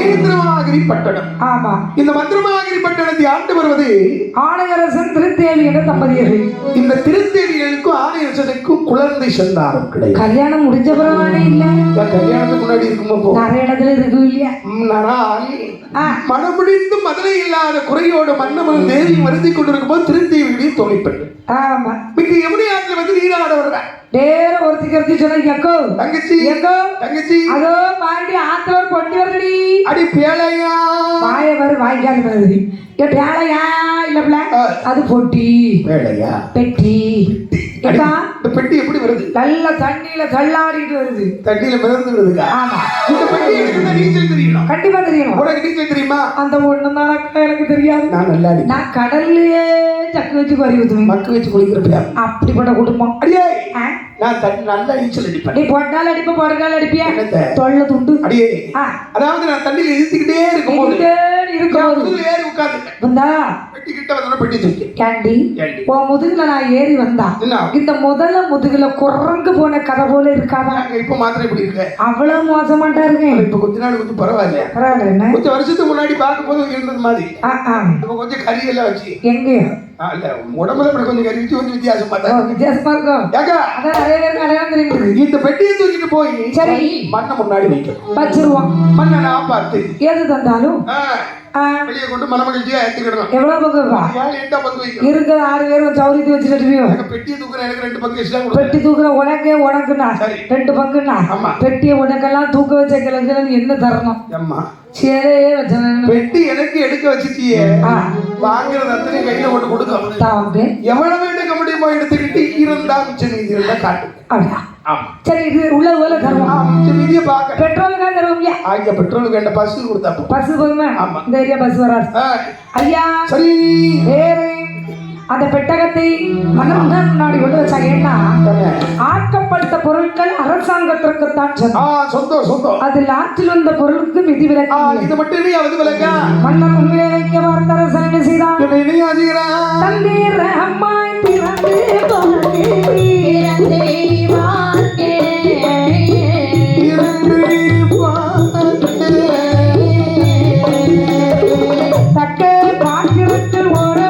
மகேந்திரமாகிரி பட்டணம். ஆமா. இந்த மந்திரமாகிரி பட்டணத்தை ஆண்டு வருவது ஆணையரசன் திருத்தேவி என்ற தம்பதியர்கள். இந்த திருத்தேவிகளுக்கும் ஆணையரசனுக்கும் குழந்தை சந்தானம் கிடையாது. கல்யாணம் முடிஞ்ச பிறவானே இல்ல. கல்யாணத்துக்கு முன்னாடி இருக்குமோ நிறைய இடத்துல இருக்கு இல்லையா? மனமுடிந்து மதுரை இல்லாத குறையோடு மன்னமன் தேவி வருத்தி கொண்டிருக்கும் போது திருத்தேவிகளையும் தோழிப்பட்டு. ஆமா. மிக யமுனை ஆற்றில் வந்து நீராட வர்றேன். நேர ஒருத்தி சொன்ன எக்கோ தங்கச்சி எக்கோ தங்கச்சி அதோ பாண்டி ஆத்துல ஒரு பொட்டி வருதுடி. அடி பேழையா வாய வரு வாய்க்கால் வருது. பேழையா இல்ல பிள்ளை அது பொட்டி பேழையா பெட்டி. இந்த பெட்டி எப்படி வருது? நல்ல தண்ணியில தள்ளாடிட்டு வருது. தண்ணியில மிதந்து வருதுங்க. ஆமா. இந்த பெட்டி எடுக்க நீச்சல் தெரியணும். கண்டிப்பா தெரியும். உனக்கு நீச்சல் தெரியுமா? அந்த ஒண்ணுதான் எனக்கு தெரியாது. நான் நல்லா நான் கடல்லையே சக்கு வச்சு கறி ஊத்துவேன். மக்கு வச்சு குளிக்கிறேன். அப்படிப்பட்ட குடும்பம். அடியே நான் நல்லா நீச்சல் அடிப்பேன். நீ போட்டால் அடிப்ப போட்டால் அடிப்பியா? தொல்லை துண்டு. அடியே அதாவது நான் தண்ணியில இழுத்துக்கிட்டே இருக்கும்போது ஏறி உட்கார்ந்துட்டேன். பெட்டி கிட்ட வந்தோட பெட்டி தூக்கி கேண்டி உன் முதுகுல நான் ஏறி வந்தா இந்த முதல்ல முதுகுல குரங்கு போன கதை போல இருக்காதா? இப்ப மாத்திரம் இப்படி இருக்கு. அவ்வளவு மோசமாட்டா இருக்கேன். இப்ப கொஞ்ச நாள் கொஞ்சம் பரவாயில்ல. பரவாயில்ல. என்ன கொஞ்சம் வருஷத்துக்கு முன்னாடி பார்க்கும் போது இருந்தது மாதிரி இப்ப கொஞ்சம் கறி எல்லாம் வச்சு எங்க உடம்புல கொஞ்சம் கறி வச்சு கொஞ்சம் வித்தியாசம் பார்த்தா வித்தியாசமா இருக்கும். நிறைய பேருக்கு அடையாளம் தெரியுது. இந்த பெட்டியை தூக்கிட்டு போய் சரி மண்ணை முன்னாடி வைக்கணும். வச்சிருவோம். மண்ணை நான் பார்த்து எது தந்தாலும் வெளியே கொண்டு மனமகிழ்ச்சியா ஏத்துக்கிடணும். எவ்வளவு பங்கு இருக்கிற 6 பேரும் சௌரியத்தை வச்சுட்டு பெட்டியை தூக்குற எனக்கு 2 பங்கு இஷ்டம். பெட்டி தூக்குற உனக்குன்னா 2 பங்குன்னா பெட்டியை உனக்கெல்லாம் தூக்க வச்ச கிழக்கு என்ன தரணும்? பெட்டி எனக்கு எடுக்க வச்சுட்டியே வாங்குறது அத்தனை கையில கொண்டு கொடுக்க எவ்வளவு எடுக்க முடியுமோ எடுத்துக்கிட்டு இருந்தா மிச்சம் மீதி இருந்தா காட்டு. சரி இது உள்ள உள்ள தருவோம். மிச்சம் மீதியை பார்க்க பெட்ரோலுக்காக தருவோம் இல்லையா? ஆகிய பெட்ரோலுக்கு வேண்ட பஸ் கொடுத்தா பஸ் போதுமே. இந்த ஏரியா பஸ் வராது ஐயா. சரி வேறு அந்த பெட்டகத்தை மன்னன் முன்னாடி கொண்டு வச்சாங்க. ஏன்னா ஆக்கப்பட்ட பொருட்கள் அரசாங்கத்திற்குத்தான் சொந்தம். அதில் ஆற்றில் வந்த பொருளுக்கு விதிவிலக்கு. இது மட்டும் இல்லையா விதிவிலக்கா? மன்னன் உண்மையை வைக்க பார்த்த அரசன் என்ன செய்தான்? தண்ணீர் அம்மா தக்கே பாத்திரத்தில் ஒரு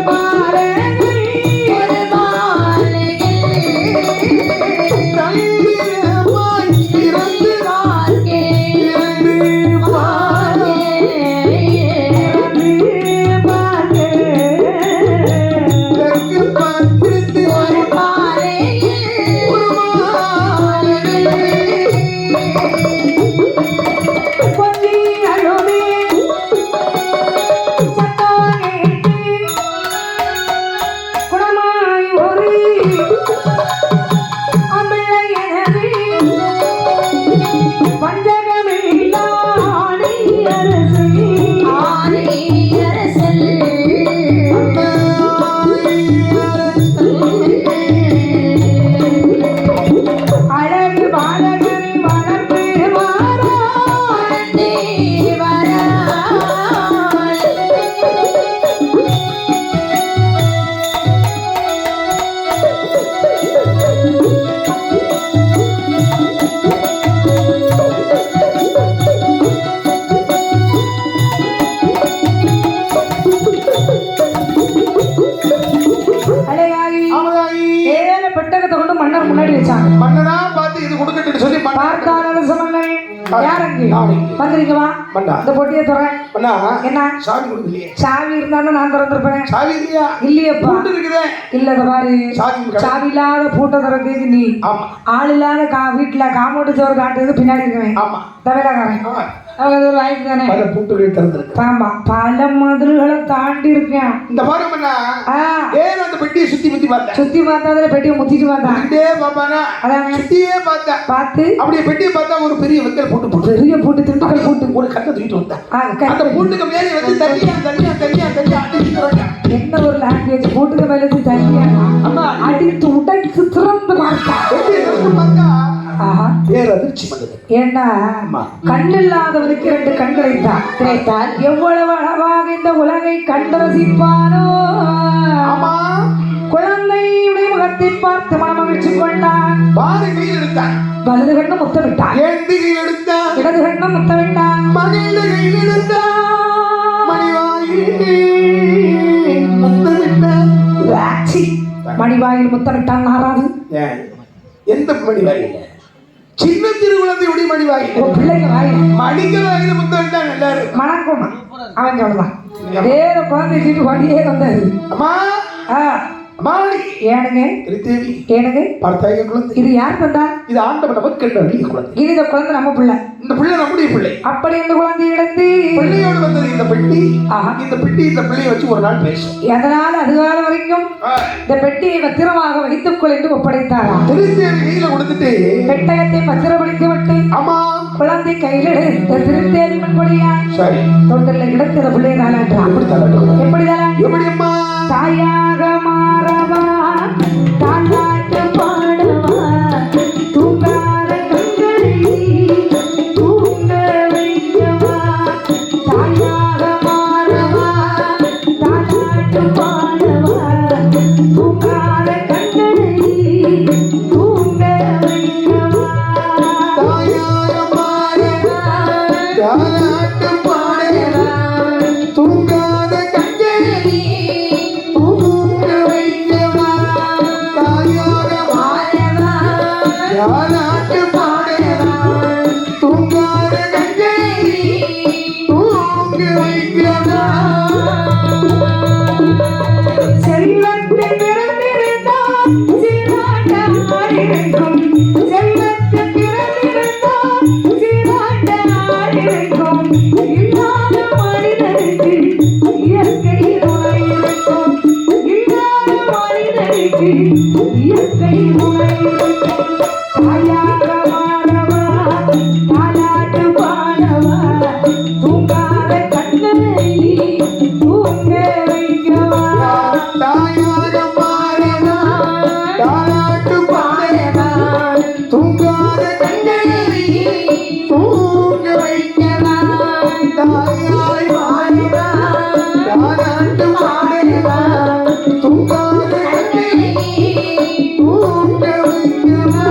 சாவி இருந்தாலும் நான் திறந்திருப்பேன். இல்லையப்பா இல்ல பாரு சாவி இல்லாத பூட்டை திறக்கிறதுக்கு நீ ஆள் இல்லாத வீட்டுல காமோட்டு சோறு காட்டுறது பின்னாடி இருக்குவேன். தவிரக்காரன் வாய்ப்பு தானே பல மதுள்களை தாண்டி இருக்கேன். இந்த பெட்டியை சுத்தி பார்த்தா பெட்டியை முத்திட்டு பார்த்து அப்படியே பெட்டியை பார்த்தா ஒரு பெரிய வெத்தல் பெரிய பூட்டு திண்டுக்கல் பூட்டு ஒரு கண்ணை தூக்கிட்டு வந்தேன். அந்த பூட்டுக்கு மேலே வந்து தனியா என்ன ஒரு லாங்குவேஜ் பூட்டுக்கு மேலே தனியா அடித்து உடைத்து திறந்து பார்த்தா அதிர்ச்சி பண்ணது. ஏன்னா கண்ணில்லாதவருக்கு 2 கண்களை கிடைத்தால் எவ்வளவு அழகாக இந்த உலகை கண்டு ரசிப்பானோ. குழந்தையுடைய முகத்தை பார்த்து மனமகிழ்ச்சி கொண்டான். வலது கண்ணு முத்தமிட்டான். இடது கண்ணம் முத்தமிட்டான். மகிழ்ந்த கையிலிருந்த மணிவாயில் முத்தமிட்டான். ஆச்சி. மணிவாயில் முத்தமிட்டான் ஆறாது. ஏன்? எந்த மணிவாயில்? சின்ன திருக்குழந்தையுடைய மணிவாயில். பிள்ளைங்க வாயில் மணிக்க வாயில் முத்தமிட்டான் எல்லாரும். மணக்கும் அவன் சொல்லுவான். வேற குழந்தை சீட்டு வண்டியே வந்தது. அம்மா அம்மாடி ஏனுங்க தேவி ஏனுங்க பார்த்தாய குழந்தை. இது யார் தந்தா? இது ஆண்டவன் நமக்கு குழந்தை. இது இந்த குழந்தை நம்ம பிள்ளை. இந்த பிள்ளை நம்முடைய பிள்ளை. அப்படி இந்த குழந்தை எடுத்து பிள்ளையோடு வந்தது இந்த பெட்டி. இந்த பெட்டி இந்த பிள்ளையை வச்சு ஒரு நாள் பேசும். எதனால அதுகால வரைக்கும் இந்த பெட்டியை பத்திரமாக வைத்துக் கொள் என்று ஒப்படைத்தாரா. திருத்தேவி கையில கொடுத்துட்டு பெட்டகத்தை பத்திரப்படுத்தி விட்டு ஆமா குழந்தை கையில எடுத்த திருத்தேவி மண்பொழியா சரி தொண்டல்ல கிடக்கிற பிள்ளையை தாளாட்டான். எப்படி தாளாட்டுவோம்? எப்படி தாளாட்டு? எப்படி அம்மா? தாயாக மாறவா தாளாட்டு பாடவா தூங்காத கண்களை தூங்க வைக்கவா. தாயாக மாறவா தாளாட்டு பாடவா தூங்காத கண்களை தூங்க வைக்கவா. தாயாக மாறவா தாளாட்டு பாடவா தூங்காத கண்களை தூங்க வைக்கவா. தாயாக மாறவா தாளாட்டு பாடவா தூங்காத கண்களை தூங்க வைக்கவா. செல்வத்தை பிறந்திருந்தால் சீராட்டாடிருக்கும். செல்வத்தை பிறந்திருந்தால் சீராட்டாடிருக்கும். இல்லாத மனிதனுக்கு இயற்கை துணையிருக்கும். இல்லாத மனிதனுக்கு இயற்கை துணையிருக்கும். தாயாக மாறவா தாலாட்டு பாடவா தூங்காத கண்களை தூங்க வைக்கவா. தாயாக மாறவா தாளாட்டு பாடவா தூங்காத கண்களை தூங்க வைக்கவா. தாயாய் மாறவா தாளாட்டு பாடவா தூங்காத கண்களை தூங்க வைக்கவா.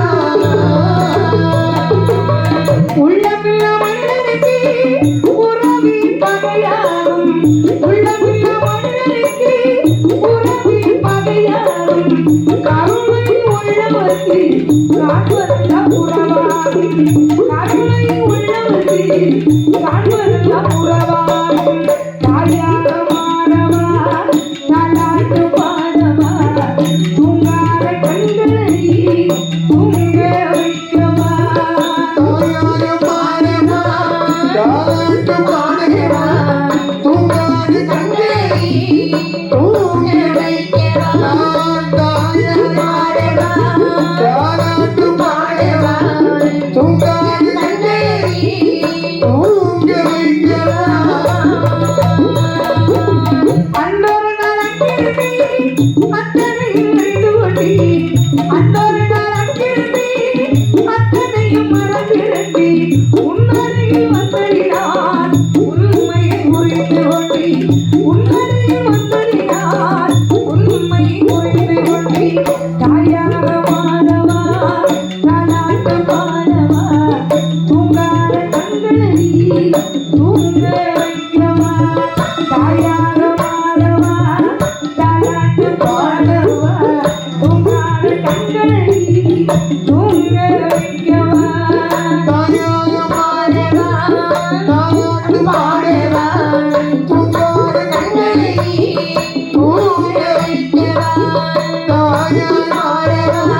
உள்ளமில்ல மனிதனுக்கு உறவி பகையாகும். உள்ளமில்ல மனிதனுக்கு உறவி பகையாகும். கருணை உள்ளவர்க்கு காண்பதெல்லாம் உறவாகும். கருணை உள்ளவர்க்கு காண்பதெல்லாம் உறவாகும். தாயாக மாறவா தாலாட்டு பாடவா தூங்காத கண்களை தூங்க வைக்கவா. தாயாக மாறவா தாளாட்டு பாடவா தூங்காத கண்களை தூங்க வைக்கவா. தாயாக மாறவா தாளாட்டு பாடவா தூங்காத கண்களை தூங்க வைக்கவா. அன்றொரு நாள் அங்கிருந்தே அத்தனையும் அறிந்து கொண்டே. அன்றொரு நாள் அங்கிருந்தே அத்தனையும் மறந்திருந்தே. உன்னருகில் வந்தடினார் உண்மையை உரைத்து கொண்டே. உன்னருகில் வந்தடினார் உண்மையை உரைத்து கொண்டே. தாயாக மாறவா தாலாட்டு பாடவா தூங்காத கண்களை தூங்க வைக்கவா. தாயாக மாறவா தாலாட்டு பாடவா தூங்காத கண்களை தூங்க வைக்கவா. தாயாக மாறவா தாளாட்டு பாடவா தூங்காத கண்களை தூங்க வைக்கவா. தாயாக மாறவா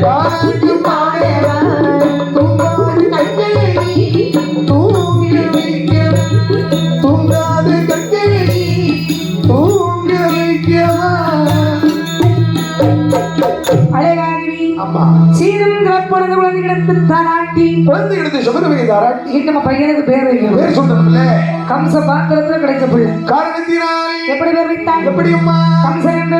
தாளாட்டு பாடவா தூங்காத கண்களை தூங்க வைக்கவா. தூங்காத கண்களை தூங்க வைக்கவா. அழகாகி அம்மா சீரும் சிறப்பொழுது குழந்தைகளுக்கு தாராட்டி குழந்தை எடுத்து சுமரவை தாராட்டி நம்ம பையனுக்கு பேர் வைக்கணும். பேர் சொல்லணும்ல. கம்ச பாத்திரத்துல கிடைச்ச பிள்ளை காரணத்தினால் எப்படி பேர் வைத்தான்? எப்படி அம்மா கம்சன் என்ற